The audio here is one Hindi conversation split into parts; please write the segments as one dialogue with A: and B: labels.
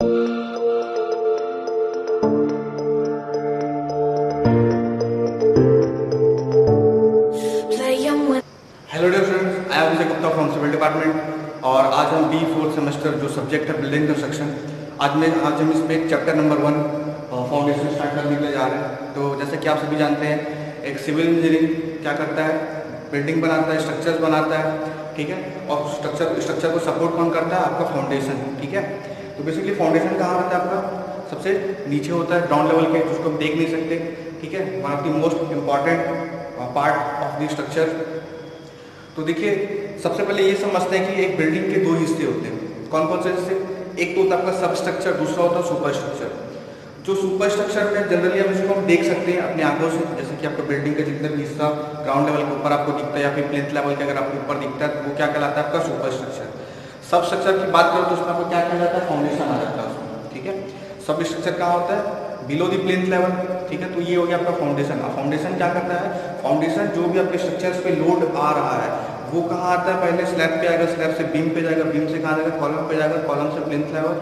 A: Hello dear friends, I am Vijay Gupta from civil department. और आज हम बी फोर्थ सेमेस्टर जो सब्जेक्ट है बिल्डिंग कंस्ट्रक्शन, आज हम इसमें चैप्टर नंबर 1 फाउंडेशन स्टार्ट करने के लिए जा रहे हैं। तो जैसे कि आप सभी जानते हैं, एक सिविल इंजीनियरिंग क्या करता है, बिल्डिंग बनाता है, स्ट्रक्चर्स बनाता है, ठीक है। और स्ट्रक्चर को सपोर्ट कौन करता है? आपका फाउंडेशन, ठीक है। तो बेसिकली फाउंडेशन कहाँ होता है? आपका सबसे नीचे होता है, ग्राउंड लेवल के, जिसको हम देख नहीं सकते, ठीक है। One of the most important part of the structure. तो देखिए, सबसे पहले ये समझते हैं कि एक बिल्डिंग के दो हिस्से होते हैं। कौन कौन से हिस्से? एक तो होता है आपका सब स्ट्रक्चर, दूसरा होता है सुपर स्ट्रक्चर। जो सुपर स्ट्रक्चर में जनरली हम इसको हम देख सकते हैं अपनी आंखों से, जैसे कि आपको बिल्डिंग का जितने भी हिस्सा ग्राउंड लेवल के ऊपर आपको दिखता है या फिर प्लिंथ लेवल के अगर आपको ऊपर दिखता है, तो वो क्या कहलाता है? आपका सुपर स्ट्रक्चर। सब स्ट्रक्चर की बात करो तो उसमें आपको क्या कहा जाता है? फाउंडेशन आ जाता है उसमें, ठीक है। सब स्ट्रक्चर कहाँ होता है? बिलो द प्लिंथ लेवल, ठीक है। तो ये हो गया आपका फाउंडेशन। अब फाउंडेशन क्या करता है? फाउंडेशन जो भी आपके स्ट्रक्चर्स पे लोड आ रहा है वो कहाँ आता है? पहले स्लैब पे आएगा, स्लैब से बीम पे जाएगा, बीम से कहाँ जाएगा? कॉलम पे जाएगा, कॉलम से प्लिंथ लेवल,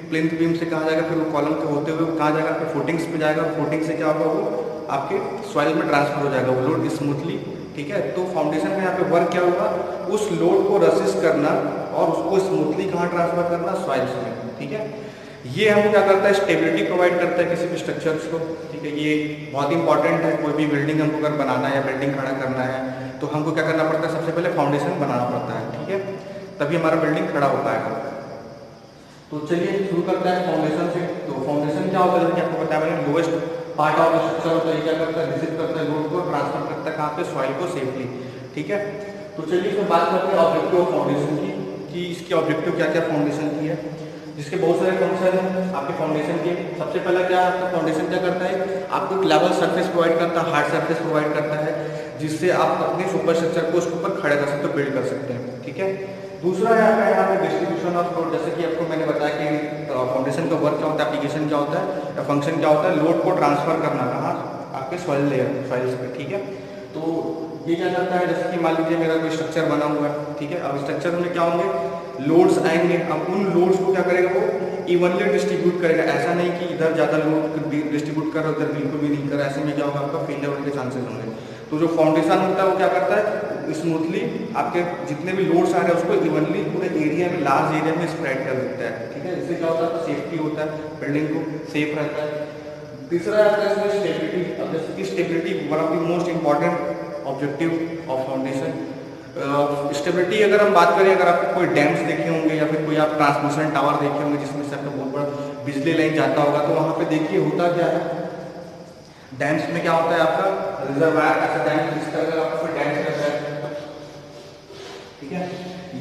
A: प्लिंथ बीम से कहाँ जाएगा? फिर वो कॉलम के होते हुए कहाँ जाएगा? आपके फुटिंग्स पे जाएगा, फुटिंग से क्या होगा? वो आपके सॉइल में ट्रांसफर हो जाएगा वो लोड स्मूथली, ठीक है। तो फाउंडेशन का यहाँ पे वर्क क्या होगा? उस लोड को रेसिस्ट करना और उसको स्मूथली कहाँ ट्रांसफर करना? सॉइल्स में, ठीक है। ये हमको क्या करता है? स्टेबिलिटी प्रोवाइड करता है किसी भी स्ट्रक्चर्स को, ठीक है। ये बहुत इंपॉर्टेंट है। कोई भी बिल्डिंग हमको अगर बनाना है या बिल्डिंग खड़ा करना है तो हमको क्या करना पड़ता है? सबसे पहले फाउंडेशन बनाना पड़ता है, ठीक है, तभी हमारा बिल्डिंग खड़ा हो पाएगा। तो चलिए शुरू करते हैं फाउंडेशन से। तो फाउंडेशन क्या होता है? जैसे आपको बताया मैंने, lowest part of the structure होता है। क्या करता है? रिसीव करता है लोड को, ट्रांसफर करता है कहाँ पे? सॉइल को सेफली, ठीक है। तो चलिए इसमें बात करते हैं ऑब्जेक्टिव ऑफ फाउंडेशन की, कि इसकी ऑब्जेक्टिव क्या क्या फाउंडेशन की है। जिसके बहुत सारे फंक्शन हैं आपके फाउंडेशन के। सबसे पहला क्या आपका फाउंडेशन क्या करता है? आपको एक लेवल सरफेस प्रोवाइड करता है, हार्ड सरफेस प्रोवाइड करता है, जिससे आप अपने सुपर स्ट्रक्चर को उसके ऊपर खड़े कर सकते हो, बिल्ड कर सकते हैं, ठीक है। दूसरा है आपका यहाँ पे डिस्ट्रीब्यूशन ऑफ लोड। जैसे कि आपको मैंने बताया कि फाउंडेशन का वर्क क्या होता है, एप्लीकेशन क्या होता है या फंक्शन क्या होता है? लोड को ट्रांसफर करना कहाँ? आपके सॉइल लेयर, सॉइल्स पे, ठीक है। तो ये क्या करता है? जैसे कि मान लीजिए मेरा कोई स्ट्रक्चर बना हुआ है, ठीक है। अब स्ट्रक्चर में क्या होंगे? लोड्स आएंगे। अब उन लोड्स को क्या करेगा? वो इवनली डिस्ट्रीब्यूट करेगा। ऐसा नहीं कि इधर ज़्यादा लोड डिस्ट्रीब्यूट कर रहा है, उधर बिल्कुल भी नहीं कर रहा है। ऐसे में क्या होगा? आपका फेलियर होने के चांसेस होंगे। तो जो फाउंडेशन होता है वो क्या करता है? स्मूथली आपके जितने भी लोड्स आ रहे हैं उसको इवनली पूरे एरिया में, लार्ज एरिया में स्प्रेड कर देता है, ठीक है। इससे क्या होता है? सेफ्टी होता है, बिल्डिंग को सेफ रहता है। तीसरा आता है इसमें स्टेबिलिटी। अब जैसे कि stability one of the most important objective of foundation. Stability अगर हम बात करें, अगर आप कोई डैम्स देखे होंगे या फिर कोई आप ट्रांसमिशन टावर देखे होंगे जिसमें से आपका बहुत बड़ा बिजली लाइन जाता होगा, तो वहाँ पे देखिए होता क्या है? डैम्स में क्या होता है? आपका रिजर्वायर, ऐसा डैम जिस तरह का आपका डैम्स रहता है, ठीक है।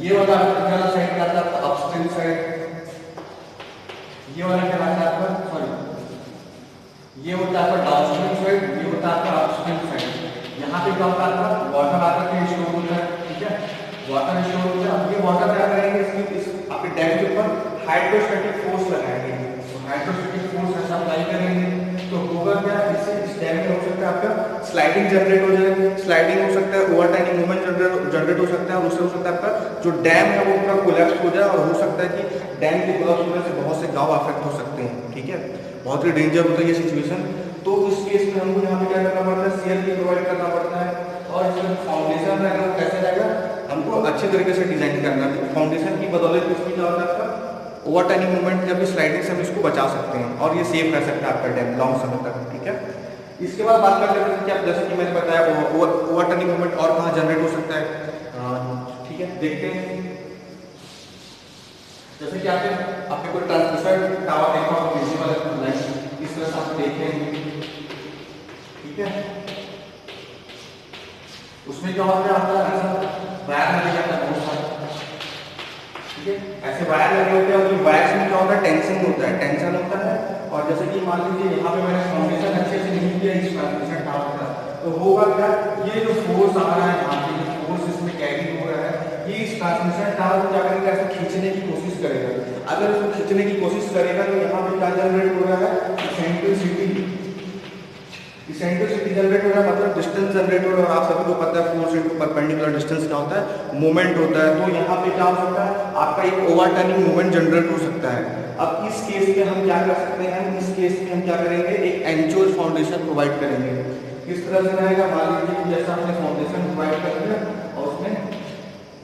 A: ये वाला आपका साइड क्या आता है? Upstream side. ये वाला क्या आता है आपका? सॉरी, ये होता है आपका डाउनस्ट्रीम साइड, ये होता है आपका अपस्ट्रीम साइड। यहाँ पे क्या होता है? आपका वाटर आकर के स्टोर होता है, ठीक है, वाटर स्टोर होता है। अब ये वाटर क्या करेंगे? इस आपके डैम के ऊपर हाइड्रोस्टैटिक फोर्स लगाएंगे। तो हाइड्रोस्टैटिक फोर्स ऐसा अप्लाई करेंगे तो होगा क्या? इससे इस डैम में हो सकता है आपका स्लाइडिंग जनरेट हो जाए, स्लाइडिंग हो सकता है, ओवरटर्निंग मूवमेंट जनरेट हो सकता है, और उससे हो सकता है आपका जो डैम है वो पूरा कोलैप्स हो जाए, और हो सकता है कि डैम के कोलैप्स होने से बहुत से गाँव अफेक्ट हो सकते हैं, ठीक है। बहुत ही डेंजर होता है ये सिचुएशन। तो इस केस में हमको यहाँ पे क्या करना पड़ता है? सीएल भी प्रोवाइड करना पड़ता है। और इसमें फाउंडेशन रहेगा वो कैसे रहेगा? हमको अच्छे तरीके से डिजाइन करना है। फाउंडेशन की बदौलत इसमें क्या होता है? आपका ओवरटर्निंग मूवमेंट या फिर स्लाइडिंग से हम इसको बचा सकते हैं, और ये सेफ रह सकता है आपका डैम लॉन्ग समय तक, ठीक है। इसके बाद बात करते हैं कि आप जैसे कि मैंने बताया ओवरटर्निंग मूवमेंट और कहाँ जनरेट हो सकता है, ठीक है, देखते हैं। जैसे कि आपने कोई ट्रांसमिशन टावर देखा होगा, बिजली वाला लाइन, इस तरह से आप देखेंगे, ठीक है। उसमें क्या होता है? आपका ऐसा वायर लगे जाता है बहुत सारा, ठीक है। ऐसे वायर लगे होते हैं, और ये वायर्स में क्या होता है? टेंशन होता है। और जैसे कि मान लीजिए यहाँ पे मैंने फाउंडेशन अच्छे से नहीं किया इस ट्रांसमिशन टावर का, तो होगा क्या? ये जो फोर्स आ रहा है यहाँ पे, जो फोर्स इसमें कैरी हो रहा है, ये इस ट्रांसमिशन टावर को क्या करेगा? ऐसे खींचने की कोशिश करेगा। अगर इसको खींचने की कोशिश करेगा तो यहाँ पे क्या जनरेट हो रहा है? इसेंट्रिसिटी। इसेंट्रिसिटी जनरेट हो रहा है मतलब डिस्टेंस जनरेट हो रहा है, और आप सभी को पता है फोर्स इनटू परपेंडिकुलर डिस्टेंस क्या होता है, मोमेंट होता है। तो यहाँ पे क्या हो सकता है, आपका एक ओवरटर्निंग मोमेंट जनरेट हो सकता है। अब इस केस में हम क्या कर सकते हैं, इस केस में हम क्या करेंगे, एक एंचोर फाउंडेशन प्रोवाइड करेंगे। किस तरह से रहेगा, मान लीजिए कि जैसा हमने फाउंडेशन प्रोवाइड कर दिया और उसमें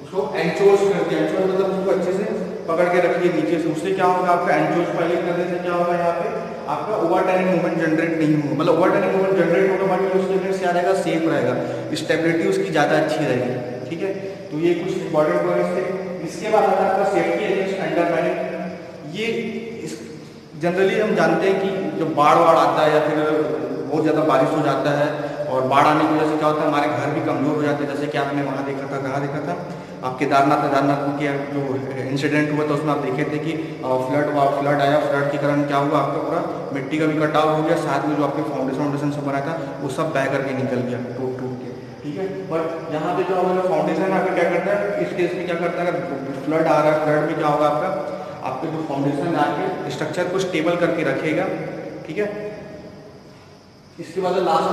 A: उसको एंचोर्स कर दिया, एंचोर मतलब उसको अच्छे से पकड़ के रखिए नीचे से, उससे क्या होगा, आपका एंचोर्स फाइलिंग करने से क्या होगा, यहाँ पे आपका ओवरटर्निंग मूवमेंट जनरेट नहीं होगा, मतलब ओवरटर्निंग मूवमेंट जनरेट होगा बट ये उसके से क्या रहेगा, सेफ रहेगा, स्टेबिलिटी उसकी ज़्यादा अच्छी रहेगी। ठीक है, तो ये कुछ इंपॉर्टेंट पॉइंट्स थे। इसके बाद आता है आपका सेफ्टी अगेंस्ट अंडरमैनिंग। ये जनरली हम जानते हैं कि जब बाढ़ आता है या फिर बहुत ज़्यादा बारिश हो जाता है, और बाढ़ आने की वजह से क्या होता है, हमारे घर भी कमज़ोर हो जाते हैं। जैसे कि आपने वहाँ देखा था, कहाँ देखा था, आप केदारनाथ के जो इंसिडेंट हुआ था उसमें आप देखे थे कि फ्लड आया, फ्लड के कारण क्या हुआ, आपका पूरा मिट्टी का भी कटाव हो गया, साथ में जो आपके फाउंडेशन सब बना था वो सब बह करके निकल गया टूट के। ठीक है, बट यहाँ पे जो हमारा फाउंडेशन है क्या करता है, इस केस में क्या करता है, अगर फ्लड आ रहा है, फ्लड में क्या होगा, आपके जो फाउंडेशन आके स्ट्रक्चर को स्टेबल करके रखेगा। ठीक है, इसके बाद last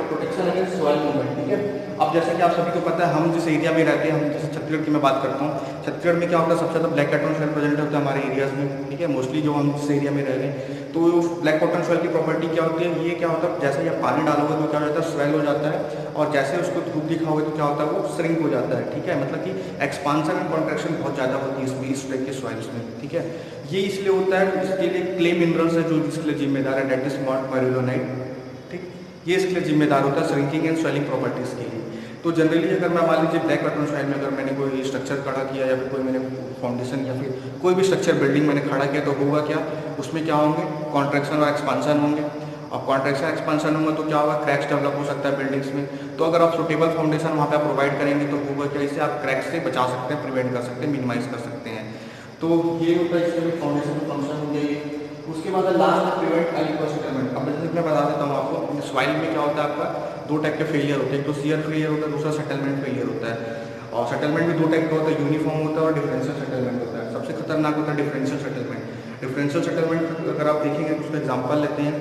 A: protection against soil movement. ठीक है, अब जैसे कि आप सभी को पता है, हम जिस एरिया में रहते हैं, हम जैसे छत्तीसगढ़ की मैं बात करता हूँ, छत्तीसगढ़ में क्या होता है, सबसे ज़्यादा ब्लैक कॉटन सॉइल प्रेजेंट होता है हमारे एरियाज में। ठीक है, मोस्टली जो हम जिस एरिया में रह रहे हैं, तो ब्लैक कॉटन सॉइल की प्रॉपर्टी क्या होती है, ये क्या होता है, जैसे ही आप पानी डालोगे तो क्या हो जाता है, स्वेल हो जाता है, और जैसे उसको धूप दिखाओगे तो क्या होता है, वो श्रिंक हो जाता है। ठीक है, मतलब कि एक्सपांसन एंड कॉन्ट्रैक्शन बहुत ज़्यादा होती है इसमें, इस टाइप के सॉइल्स में। ठीक है, ये इसलिए होता है, इसके लिए क्ले मिनरल्स है जो इसके लिए जिम्मेदार है, डेट इज मॉर्यूलोनाइट। ठीक, ये इसके लिए जिम्मेदार होता है श्रिंकिंग एंड स्वेलिंग प्रॉपर्टीज़ के लिए। तो जनरली अगर मैं मान लीजिए ब्लैक कॉटन सॉइल में अगर मैंने कोई स्ट्रक्चर खड़ा किया, या फिर कोई मैंने फाउंडेशन या फिर कोई भी स्ट्रक्चर बिल्डिंग मैंने खड़ा किया, तो होगा क्या, उसमें क्या होंगे, कॉन्ट्रैक्शन और एक्सपांसन होंगे। और कॉन्ट्रैक्शन एक्सपांसन होंगे तो क्या होगा, क्रैक्स डेवलप हो सकता है बिल्डिंग्स में। तो अगर आप सुटेबल फाउंडेशन वहाँ पे आप प्रोवाइड करेंगे तो होगा क्या, इससे आप क्रैक्स से बचा सकते हैं, प्रिवेंट कर सकते हैं, मिनिमाइज कर सकते हैं। तो ये होता है इसमें फाउंडेशन का फंक्शन हो गया। उसके बाद लास्ट प्रिवेंट अनइक्वल सेटलमेंट। अब जैसे मैं बता देता हूँ आपको, सॉइल में क्या होता है, आपका दो टाइप के फेलियर होते हैं, एक तो शियर फेलियर होता है, दूसरा सेटलमेंट फेलियर होता है। और सेटलमेंट भी दो टाइप का होता है, यूनिफॉर्म होता है और डिफरेंशियल सेटलमेंट होता है। सबसे खतरनाक होता है डिफरेंशियल सेटलमेंट। डिफरेंशियल सेटलमेंट अगर आप देखेंगे तो उसका एग्जाम्पल लेते हैं,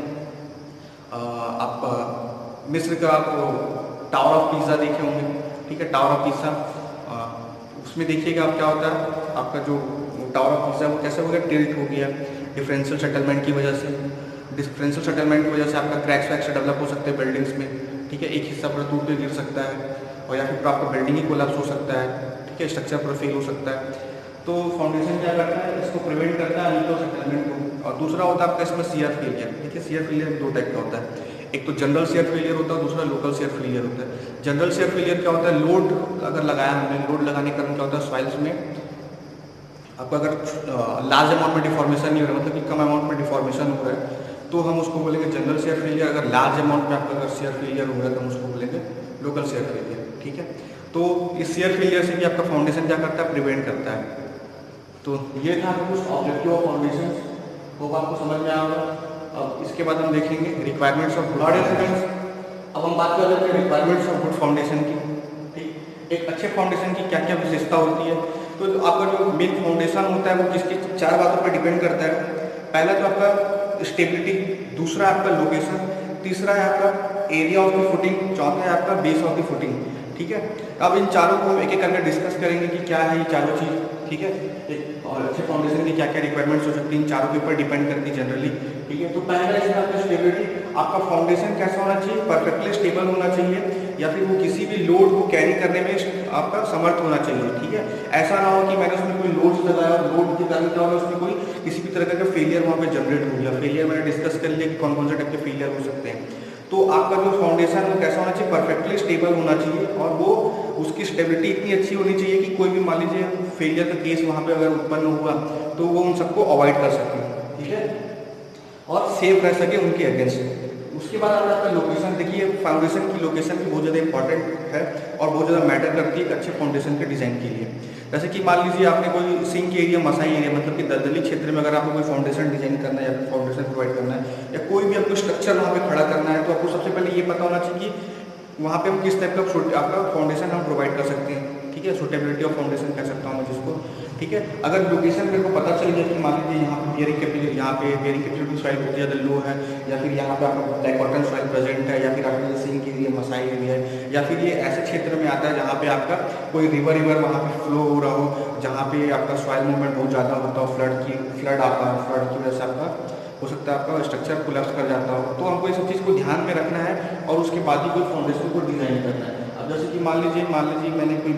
A: आप मिस्र का आप टावर ऑफ पीज़ा देखे होंगे। ठीक है, टावर ऑफ पीज़ा, उसमें देखिएगा आप क्या होता है, आपका जो टावर ऑफ पीज़ा वो कैसे हो गया, टिल्ट हो गया डिफरेंशियल सेटलमेंट की वजह से। डिफरेंशियल सेटलमेंट की वजह से आपका क्रैक्स वैक्स डेवलप हो सकते हैं बिल्डिंग्स में। ठीक है, एक हिस्सा पूरा टूट के गिर सकता है, और या फिर आपका बिल्डिंग ही कोलैप्स हो सकता है। ठीक है, स्ट्रक्चर पूरा फेल हो सकता है। तो फाउंडेशन क्या करता है, इसको प्रिवेंट करता है अनइक्वल सेटलमेंट को। और दूसरा होता है आपका इसमें शियर फेलियर। ठीक है, शियर फेलियर दो टाइप का होता है, एक तो जनरल शियर फेलियर होता है, दूसरा लोकल शियर फेलियर होता है। जनरल शियर फेलियर क्या होता है, लोड अगर लगाया हमने, लोड लगाने के कारण क्या होता है, सॉइल्स में आपका अगर लार्ज अमाउंट में डिफॉर्मेशन नहीं हो रहा, मतलब कि कम अमाउंट में डिफॉर्मेशन हो रहा है, तो हम उसको बोलेंगे जनरल शियर फेलियर। अगर लार्ज अमाउंट में आपका अगर शियर फेलियर हो रहा है तो हम उसको बोलेंगे लोकल शियर फेलियर। ठीक है, तो इस शियर फेलियर से भी आपका फाउंडेशन क्या करता है, प्रिवेंट करता है। तो ये था कुछ ऑब्जेक्टिव ऑफ फाउंडेशन, होप आपको समझ में आया होगा। अब इसके बाद हम देखेंगे रिक्वायरमेंट्स ऑफ गुड स्टूडेंट्स। अब हम बात कर लेते हैं रिक्वायरमेंट्स ऑफ गुड फाउंडेशन की। ठीक, एक अच्छे फाउंडेशन की क्या क्या विशेषता होती है। तो आपका जो मेन फाउंडेशन होता है वो किसकी चार बातों पर डिपेंड करता है। पहला तो आपका स्टेबिलिटी, दूसरा आपका लोकेशन, तीसरा है आपका एरिया ऑफ द फुटिंग, चौथा है आपका बेस ऑफ द फुटिंग। ठीक है, अब इन चारों को हम एक एक करके डिस्कस करेंगे कि क्या है ये चारों चीज़। ठीक है, एक और अच्छे फाउंडेशन की क्या क्या रिक्वायरमेंट्स हो सकती हैं, इन चारों के ऊपर डिपेंड करती है जनरली। ठीक है, तो पहला इसमें आपका स्टेबिलिटी, आपका फाउंडेशन कैसा होना चाहिए, परफेक्टली स्टेबल होना चाहिए, या फिर वो किसी भी लोड को कैरी करने में आपका समर्थ होना चाहिए। ठीक है, ऐसा ना हो कि मैंने उसमें कोई लोड लगाया और लोड के कारण क्या होगा, उसमें कोई किसी भी तरह का फेलियर वहाँ पे जनरेट हो गया। फेलियर मैंने डिस्कस कर लिया कि कौन कौन से टाइप के फेलियर हो सकते हैं। तो आपका जो फाउंडेशन वो कैसा होना चाहिए, परफेक्टली स्टेबल होना चाहिए, और वो उसकी स्टेबिलिटी इतनी अच्छी होनी चाहिए कि कोई भी मान लीजिए फेलियर का केस वहाँ पे अगर उत्पन्न हुआ तो वो उन सबको अवॉइड कर सके। ठीक है, और सेफ रह सके उनके अगेंस्ट। उसके बाद अगर आपका लोकेशन देखिए, फाउंडेशन की लोकेशन भी बहुत ज़्यादा इंपॉर्टेंट है और बहुत ज़्यादा मैटर करती है एक अच्छे फाउंडेशन के डिज़ाइन के लिए। जैसे कि मान लीजिए आपने कोई सिंक एरिया, मसाई एरिया, मतलब कि दलदली क्षेत्र में अगर आपको कोई फाउंडेशन डिजाइन करना है या फिर फाउंडेशन प्रोवाइड करना है, या कोई भी आपको स्ट्रक्चर वहाँ पे खड़ा करना है, तो आपको सबसे पहले ये पता होना चाहिए कि वहाँ पे हम किस टाइप का आपका फाउंडेशन हम प्रोवाइड कर सकते हैं। ठीक है, सुटेबिलिटी ऑफ फाउंडेशन कह सकता हूँ मैं जिसको। ठीक है। अगर लोकेशन मेरे को पता चल गया कि मान लीजिए यहाँ पे बेयरिंग कैपेसिटी सॉइल बहुत ज़्यादा लो है, या फिर यहाँ पे आपका ब्लैक कॉटन सॉइल प्रेजेंट है, या फिर आपका सिंक एरिया, मसाई एरिया है, या फिर ये ऐसे क्षेत्र में आता है जहाँ पे आपका कोई रिवर वहाँ पे फ्लो हो रहा हो, जहाँ पे आपका सॉइल मूवमेंट बहुत ज़्यादा होता हो, फ्लड आता है, फ्लड की वजह से आपका हो सकता है आपका स्ट्रक्चर कोलैप्स कर जाता हो। तो हमको ये सब चीज़ को ध्यान में रखना है और उसके बाद ही कोई फाउंडेशन को डिज़ाइन करना है। अब जैसे कि मान लीजिए मैंने कोई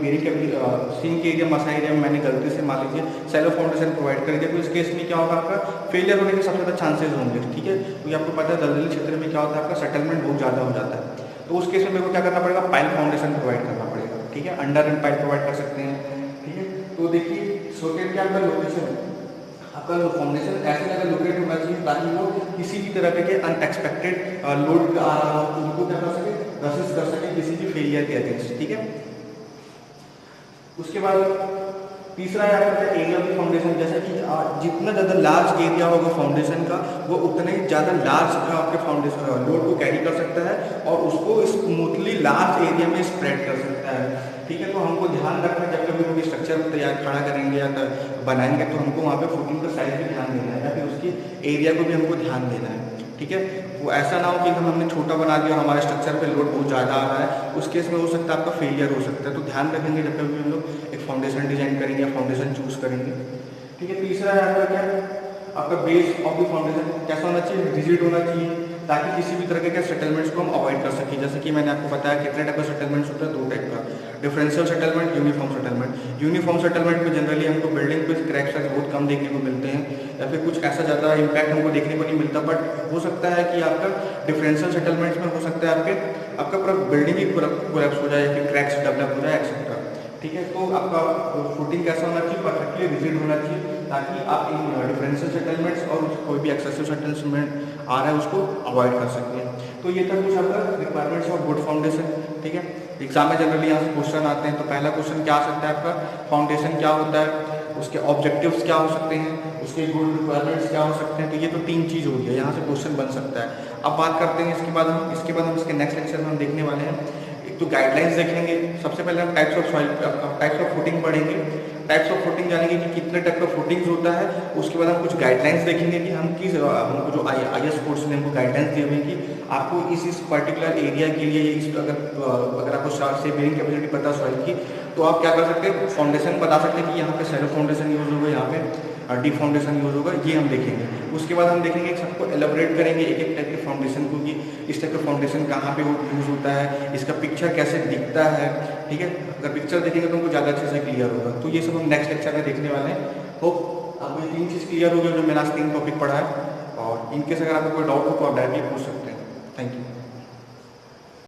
A: सिंक एरिया, मसाई एरिया में मैंने गलती से मान लीजिए सैलो फाउंडेशन प्रोवाइड कर दिया, तो इस केस में क्या होगा, आपका फेलियर होने के सबसे ज़्यादा चांसेस होंगे। ठीक है, क्योंकि आपको पता है दलदली क्षेत्र में क्या होता है, आपका सेटलमेंट बहुत ज़्यादा हो जाता है। तो उस केस में मेरे को क्या करना पड़ेगा, पाइल फाउंडेशन प्रोवाइड करना पड़ेगा। ठीक है, अंडर एंड पाइल प्रोवाइड कर सकते हैं। ठीक है, तो देखिए सोकेट क्या आपका लोकेशन है, आपका फाउंडेशन ऐसी जगह लोकेट होना चाहिए ताकि वो किसी भी तरह के अनएक्सपेक्टेड लोड आ रहा हो तो उनको क्या कर सके, रेसिस्ट कर सके किसी भी फेलियर के अगेंस्ट। ठीक है, उसके बाद तीसरा है आपका एरिया ऑफ फाउंडेशन। जैसे कि जितना ज़्यादा लार्ज एरिया होगा फाउंडेशन का, वो उतने ही ज़्यादा लार्ज आपके फाउंडेशन लोड को कैरी कर सकता है और उसको स्मूथली लार्ज एरिया में स्प्रेड कर सकता है। ठीक है, तो हमको ध्यान रखना है जब कभी हम स्ट्रक्चर तैयार खड़ा करेंगे या बनाएंगे तो हमको वहाँ पे फुटिंग का साइज भी ध्यान देना है, या फिर उसकी एरिया को भी हमको ध्यान देना है। ठीक है, वो ऐसा ना हो कि हमने छोटा बना दिया और हमारे स्ट्रक्चर पे लोड बहुत ज़्यादा आ रहा है, उस केस में हो सकता है आपका फेलियर हो सकता है। तो ध्यान रखेंगे जब कभी हम लोग एक फाउंडेशन डिजाइन करेंगे या फाउंडेशन चूज करेंगे। ठीक है, तीसरा है आपका क्या, आपका बेस ऑफ द फाउंडेशन कैसा होना चाहिए, रिजिड होना चाहिए ताकि किसी भी तरह के सेटलमेंट्स को हम अवॉइड कर सकें। जैसे कि मैंने आपको बताया कितने टाइप का सेटलमेंट्स होता है, 2 टाइप का, differential settlement, uniform settlement. Uniform settlement में जनरली हमको बिल्डिंग पे क्रैक्स बहुत कम देखने को मिलते हैं, या फिर कुछ ऐसा ज़्यादा इम्पैक्ट हमको देखने को नहीं मिलता। बट हो सकता है कि आपका डिफरेंशियल सेटलमेंट्स में हो सकता है आपका पूरा बिल्डिंग ही कोलैप्स हो जाए, या फिर क्रैक्स डेवलप हो जाए एक्सेट्रा। ठीक है, तो आपका फुटिंग कैसा होना चाहिए, परफेक्टली रिजिड होना चाहिए ताकि आप इन डिफरेंशियल सेटलमेंट्स और कोई भी एक्सेसिव सेटलमेंट आ रहा है उसको अवॉइड कर सकें। तो ये था कुछ आपका रिक्वायरमेंट्स ऑफ गुड फाउंडेशन। ठीक है, एग्जाम में जनरली यहाँ से क्वेश्चन आते हैं, तो पहला क्वेश्चन क्या आ सकता है आपका, फाउंडेशन क्या होता है, उसके ऑब्जेक्टिव्स क्या हो सकते हैं, उसके गुड रिक्वायरमेंट्स क्या हो सकते हैं। तो ये तो 3 चीज़ हो गई है, यहाँ से क्वेश्चन बन सकता है। अब बात करते हैं इसके बाद हम इसके नेक्स्ट लेक्चर में हम देखने वाले हैं, एक तो गाइडलाइंस देखेंगे। सबसे पहले हम टाइप्स ऑफ फुटिंग पढ़ेंगे, टाइप्स ऑफ फुटिंग जानेंगे कि कितने टाइप का फुटिंग्स होता है। उसके बाद हम कुछ गाइडलाइंस देखेंगे कि हमको जो IS कोर्स ने हमको गाइडलाइंस दिए हुए कि आपको इस पर्टिकुलर एरिया के लिए अगर आपको से बेयरिंग कैपेसिटी पता सॉइल की, तो आप क्या कर सकते हैं, फाउंडेशन बता सकते हैं कि यहाँ पे सैलो फाउंडेशन यूज होगा, यहाँ पे डी फाउंडेशन यूज होगा, ये हम देखेंगे। उसके बाद हम देखेंगे सबको एलाबोरेट करेंगे एक एक टाइप के फाउंडेशन को कि इस टाइप का फाउंडेशन कहाँ पे यूज होता है, इसका पिक्चर कैसे दिखता है। ठीक है, अगर पिक्चर देखेंगे तो हमको ज़्यादा अच्छे से क्लियर होगा। तो ये सब हम नेक्स्ट लेक्चर में देखने वाले हैं। होप आपको ये 3 चीज़ क्लियर हो गई जो मैंने आज 3 टॉपिक पढ़ा है, और इनकेस अगर आपको कोई डाउट हो तो आप डायरेक्टली पूछ सकते हैं। Thank you.